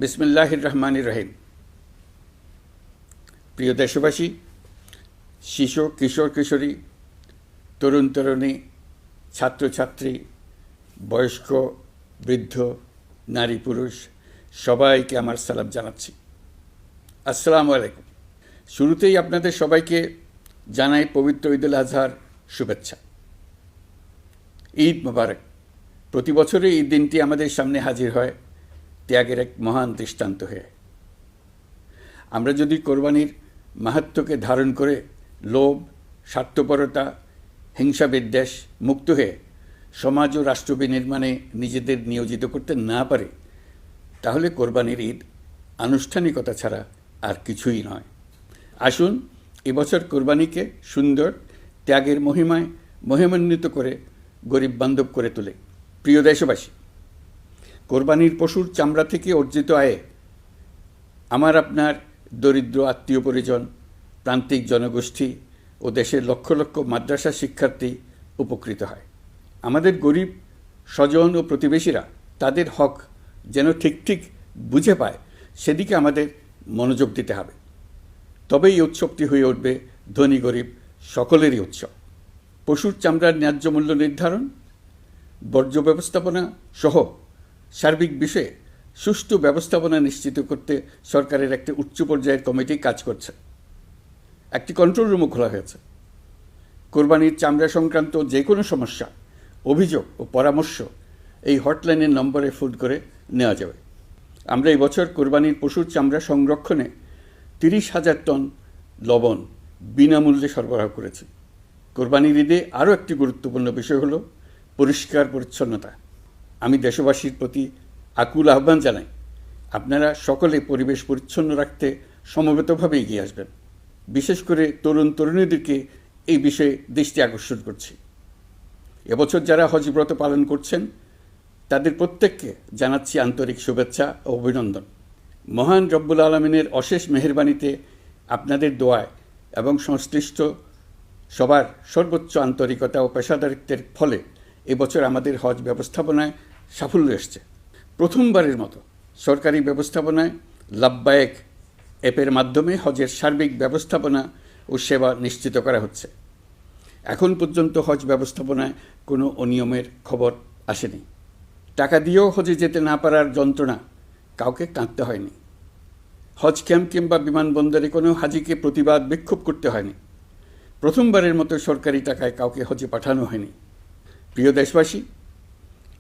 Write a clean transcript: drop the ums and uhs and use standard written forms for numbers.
বিসমিল্লাহির রহমানির রহিম। প্রিয় দেশবাসী, শিশু, কিশোর কিশোরী, তরুণ তরুণী, ছাত্রছাত্রী, বয়স্ক, বৃদ্ধ, নারী পুরুষ সবাইকে আমার সালাম জানাচ্ছি। আসসালামু আলাইকুম। শুরুতেই আপনাদের সবাইকে জানাই পবিত্র ঈদুল আজহার শুভেচ্ছা। ঈদ মোবারক। প্রতি বছরই এই দিনটি আমাদের সামনে হাজির হয় ত্যাগের এক মহান দৃষ্টান্ত হয়ে। আমরা যদি কোরবানির মাহাত্ম্যকে ধারণ করে লোভ, স্বার্থপরতা, হিংসা বিদ্বেষ মুক্ত হয়ে সমাজ ও রাষ্ট্র বিনির্মাণে নিজেদের নিয়োজিত করতে না পারি, তাহলে কোরবানির ঈদ আনুষ্ঠানিকতা ছাড়া আর কিছুই নয়। আসুন এবছর কোরবানিকে সুন্দর, ত্যাগের মহিমায় মহিমান্বিত করে গরিব বান্ধব করে তোলে। প্রিয় দেশবাসী, কোরবানির পশুর চামড়া থেকে অর্জিত আয়ে আমার আপনার দরিদ্র আত্মীয় পরিজন, প্রান্তিক জনগোষ্ঠী ও দেশের লক্ষ লক্ষ মাদ্রাসা শিক্ষার্থী উপকৃত হয়। আমাদের গরিব স্বজন ও প্রতিবেশীরা তাদের হক যেন ঠিক বুঝে পায়, সেদিকে আমাদের মনোযোগ দিতে হবে। তবেই এই উৎসবটি হয়ে উঠবে ধনী গরিব সকলেরই উৎসব। পশুর চামড়ার ন্যায্য মূল্য নির্ধারণ, বর্জ্য ব্যবস্থাপনা সহ সার্বিক বিষয়ে সুষ্ঠু ব্যবস্থাপনা নিশ্চিত করতে সরকারের একটি উচ্চ পর্যায়ের কমিটি কাজ করছে। একটি কন্ট্রোল রুমও খোলা হয়েছে। কোরবানির চামড়া সংক্রান্ত যে কোনো সমস্যা, অভিযোগ ও পরামর্শ এই হটলাইনের নম্বরে ফোন করে নেওয়া যাবে। আমরা এই বছর কোরবানির পশুর চামড়া সংরক্ষণে 30,000 টন লবণ বিনামূল্যে সরবরাহ করেছি। কোরবানির ঈদে আরও একটি গুরুত্বপূর্ণ বিষয় হলো পরিষ্কার পরিচ্ছন্নতা। আমি দেশবাসীর প্রতি আকুল আহ্বান জানাই, আপনারা সকলে পরিবেশ পরিচ্ছন্ন রাখতে সমবেতভাবে এগিয়ে আসবেন। বিশেষ করে তরুণ তরুণীদেরকে এই বিষয়ে দৃষ্টি আকর্ষণ করছি। এবছর যারা হজব্রত পালন করছেন তাদের প্রত্যেককে জানাচ্ছি আন্তরিক শুভেচ্ছা ও অভিনন্দন। মহান রব্বুল আলমিনের অশেষ মেহেরবানিতে, আপনাদের দোয়ায় এবং সংশ্লিষ্ট সবার সর্বোচ্চ আন্তরিকতা ও পেশাদারিত্বের ফলে এবছর আমাদের হজ ব্যবস্থাপনায় সাফল্য এসছে। প্রথমবারের মতো সরকারি ব্যবস্থাপনায় লাব্বায়েক অ্যাপের মাধ্যমে হজের সার্বিক ব্যবস্থাপনা ও সেবা নিশ্চিত করা হচ্ছে। এখন পর্যন্ত হজ ব্যবস্থাপনায় কোনো অনিয়মের খবর আসেনি। টাকা দিয়েও হজে যেতে না পারার যন্ত্রণা কাউকে কাঁদতে হয়নি। হজ ক্যাম্প কিংবা বিমানবন্দরে কোনো হাজিকে প্রতিবাদ বিক্ষোভ করতে হয়নি। প্রথমবারের মতো সরকারি টাকায় কাউকে হজে পাঠানো হয়নি। প্রিয় দেশবাসী,